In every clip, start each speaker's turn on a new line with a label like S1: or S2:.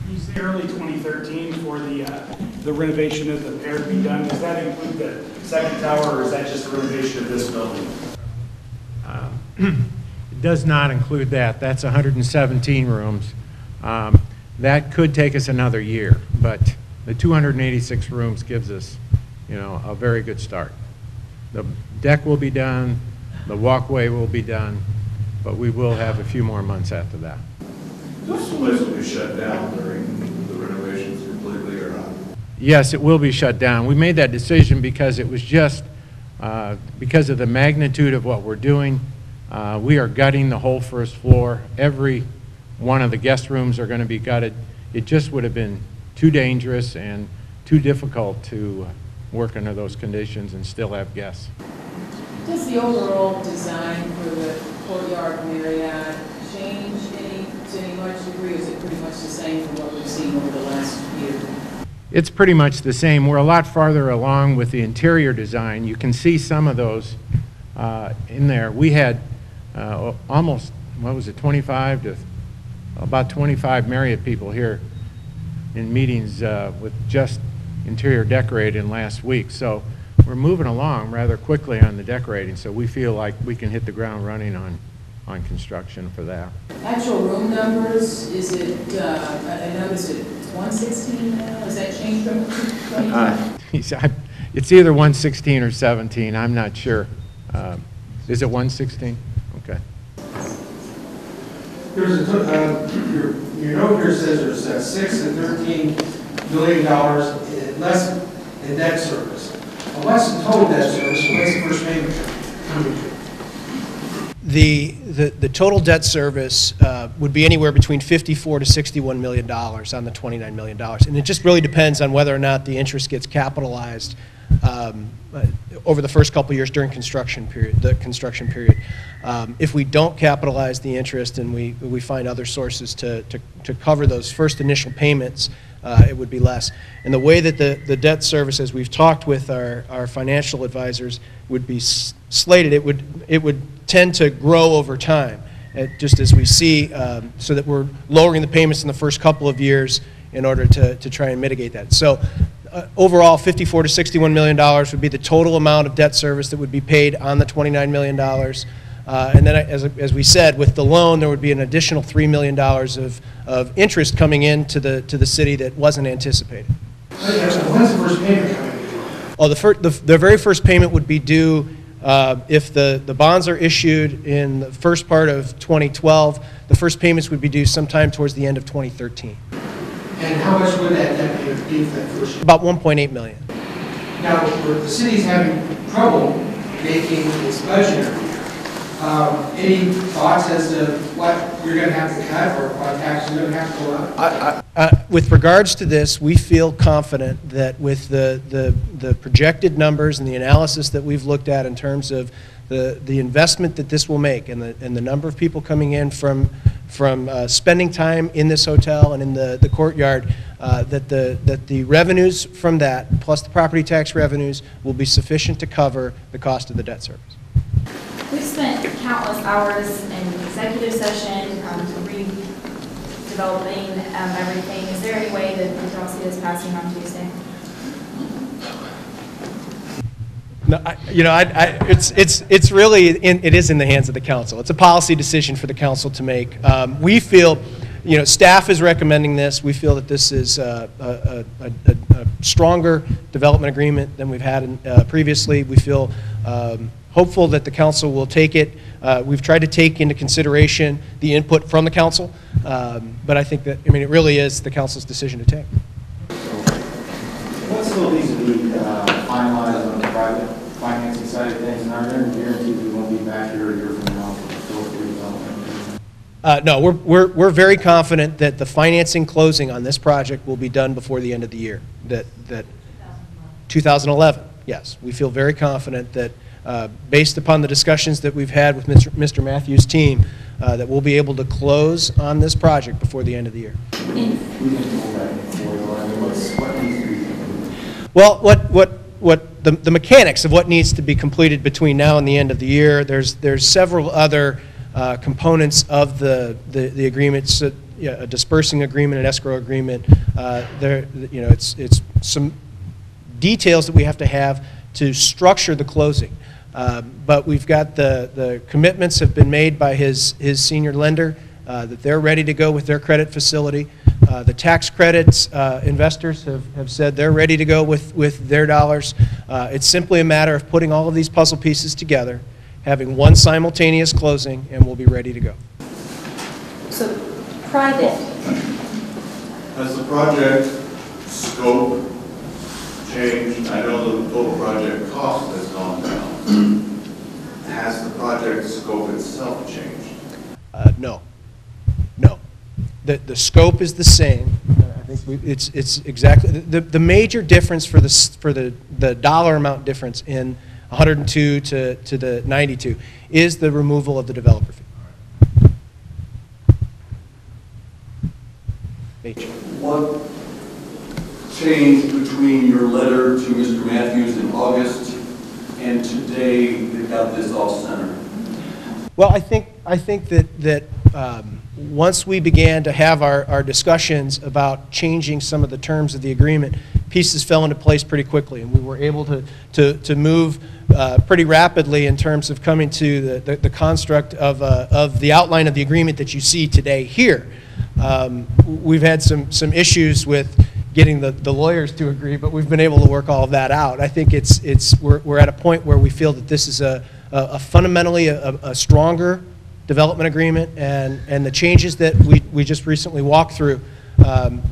S1: You say early 2013 for the renovation of the Pere to be done. Does that include the second tower, or is that just a renovation of this building?
S2: It does not include that. That's 117 rooms. That could take us another year, but the 286 rooms gives us, a very good start. The deck will be done, the walkway will be done, but we will have a few more months after that.
S3: This place will be shut down during the renovations completely or not?
S2: Yes, it will be shut down. We made that decision because it was just because of the magnitude of what we're doing. We are gutting the whole first floor. Every one of the guest rooms are going to be gutted. It just would have been too dangerous and too difficult to work under those conditions and still have guests.
S4: Does the overall design for the Courtyard Marriott change to any large degree, or is it pretty much the same from what we've seen over the last year?
S2: It's pretty much the same. We're a lot farther along with the interior design. You can see some of those in there. We had almost, 25 to about 25 Mariott people here in meetings with just interior decorating last week. So we're moving along rather quickly on the decorating, so we feel like we can hit the ground running on construction for that.
S4: Actual room numbers, is it, I noticed it's 116 now, has that changed from 20?
S2: It's either 116 or 17, I'm not sure. Is it 116? Okay.
S5: There's your note here says there's $6 and $13 million less in debt service. Well, less in total debt service, what's the first payment coming to?
S6: The total debt service would be anywhere between $54 to $61 million on the $29 million. And it just really depends on whether or not the interest gets capitalized over the first couple of years during the construction period. If we don't capitalize the interest and we find other sources to cover those first initial payments, it would be less. And the way that the debt service, as we've talked with our financial advisors, would be slated, it would tend to grow over time, just as we see, so that we're lowering the payments in the first couple of years in order to try and mitigate that. So overall, $54 to $61 million would be the total amount of debt service that would be paid on the $29 million. And then, as we said, with the loan, there would be an additional $3 million of interest coming into the city that wasn't anticipated.
S5: When's the first payment coming due?
S6: Oh, the very first payment would be due if the bonds are issued in the first part of 2012. The first payments would be due sometime towards the end of 2013.
S5: And how much would that debt payment be for that first year?
S6: About $1.8 million.
S5: Now, the city's having trouble making its budget. Any thoughts as to what you're going to have to cut or what taxes you're going to have to go up?
S6: With regards to this, we feel confident that with the projected numbers and the analysis that we've looked at in terms of the investment that this will make and the number of people coming in from spending time in this hotel and in the courtyard, that the revenues from that plus the property tax revenues will be sufficient to cover the cost of the debt service.
S7: We've spent countless hours in executive session redeveloping everything. Is there any way that we don't see this passing on Tuesday?
S6: No, it's really it is in the hands of the council. It's a policy decision for the council to make. We feel, staff is recommending this. We feel that this is a stronger development agreement than we've had previously. We feel hopeful that the council will take it. We've tried to take into consideration the input from the council, but I think that, it really is the council's decision to take.
S8: What still needs to be finalized on the private financing side of things? And I guarantee we won't be back here a year from now for redevelopment.
S6: No, we're very confident that the financing closing on this project will be done before the end of the year. That 2011, yes. We feel very confident that based upon the discussions that we've had with Mr. Matthews' team, that we'll be able to close on this project before the end of the year. Well, what the mechanics of what needs to be completed between now and the end of the year, there's several other components of the agreements. a dispersing agreement, an escrow agreement. It's some details that we have to structure the closing. But we've got the commitments have been made by his senior lender that they're ready to go with their credit facility. The tax credits investors have said they're ready to go with their dollars. It's simply a matter of putting all of these puzzle pieces together, having one simultaneous closing, and we'll be ready to go.
S9: So, private,
S3: Has the project scope changed? I know the total project cost has gone down. Has the project scope itself changed?
S6: No. The scope is the same. I think it's exactly the major difference for the dollar amount difference in 102 to the 92 is the removal of the developer fee.
S10: What changed between your letter to Mr. Matthews in August and today that got this off center?
S6: Well, I think that once we began to have our discussions about changing some of the terms of the agreement, pieces fell into place pretty quickly, and we were able to move pretty rapidly in terms of coming to the construct of the outline of the agreement that you see today here. We've had some issues with getting the lawyers to agree, but we've been able to work all of that out. I think we're at a point where we feel that this is a fundamentally a stronger development agreement, and the changes that we just recently walked through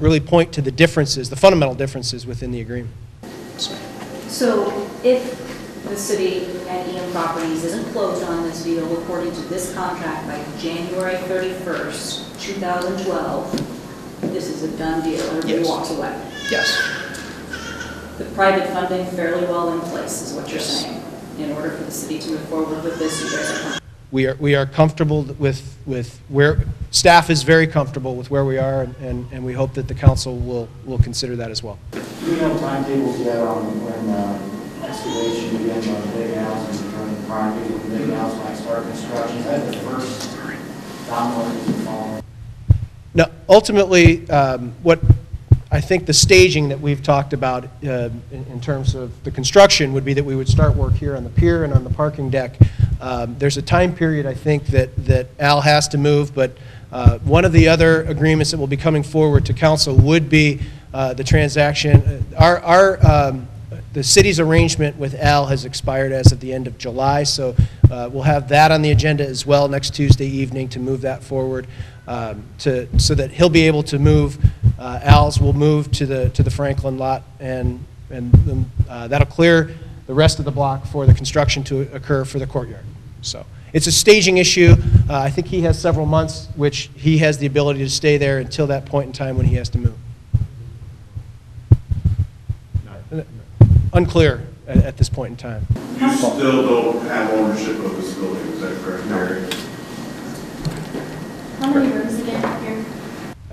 S6: really point to the differences, the fundamental differences within the agreement.
S9: so if the city and EM Properties isn't closed on this deal according to this contract by January 31st, 2012, this is a done deal, everybody
S6: Yes.
S9: walks away.
S6: Yes.
S9: The private funding fairly well in place is what you're saying. In order for the city to move forward with this, you guys are comfortable.
S6: We are comfortable with where, staff is very comfortable with where we are, and we hope that the council will consider that as well.
S8: Do we know timetables yet on when excavation begins on the big house and turning the concrete with the big house might start construction? Is that the first domino to fall?
S6: No, ultimately, what I think the staging that we've talked about in terms of the construction would be that we would start work here on the pier and on the parking deck. There's a time period, I think, that Al has to move, but one of the other agreements that will be coming forward to council would be the transaction. The city's arrangement with Al has expired as of the end of July, so we'll have that on the agenda as well next Tuesday evening to move that forward, so that he'll be able to move. Al's will move to the Franklin lot, and that'll clear the rest of the block for the construction to occur for the courtyard. So it's a staging issue. I think he has several months, which he has the ability to stay there until that point in time when he has to move. Unclear at this point in time.
S3: You still don't have ownership of this building, is that correct, Mary?
S7: How many rooms again here?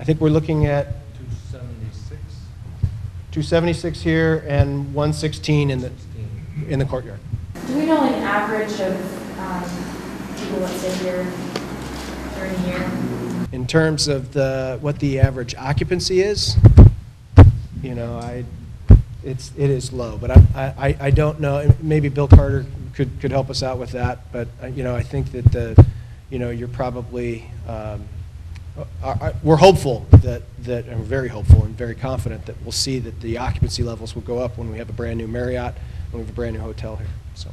S6: I think we're looking at 276 here and 116 in the courtyard.
S7: Do we know an average of people that stay here during the year?
S6: In terms of what the average occupancy is, it is low, but I don't know. Maybe Bill Carter could help us out with that, but I think that you're probably we're hopeful that and we're very hopeful and very confident that we'll see that the occupancy levels will go up when we have a brand new Marriott, when we have a brand new hotel here. So,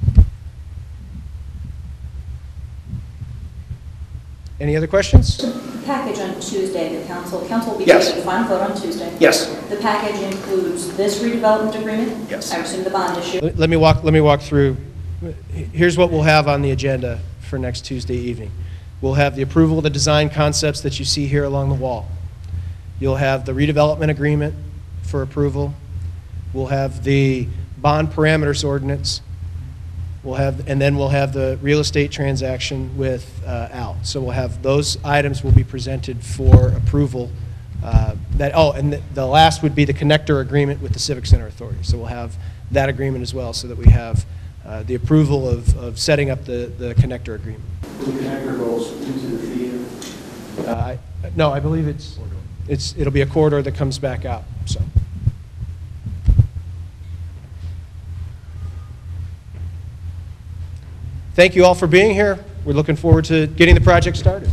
S6: any other questions?
S9: The package on Tuesday, the council will be
S6: Yes.
S9: taking a final vote on Tuesday.
S6: Yes.
S9: The package includes this redevelopment agreement?
S6: Yes.
S9: I assume the bond issue.
S6: Let me walk through. Here's what we'll have on the agenda for next Tuesday evening. We'll have the approval of the design concepts that you see here along the wall. You'll have the redevelopment agreement for approval. We'll have the bond parameters ordinance. And then we'll have the real estate transaction with Al. So we'll have those items will be presented for approval. And the last would be the connector agreement with the Civic Center Authority. So we'll have that agreement as well, so that we have the approval of setting up the connector agreement.
S8: The connector goes into the theater.
S6: No, I believe it'll be a corridor that comes back out, so. Thank you all for being here. We're looking forward to getting the project started.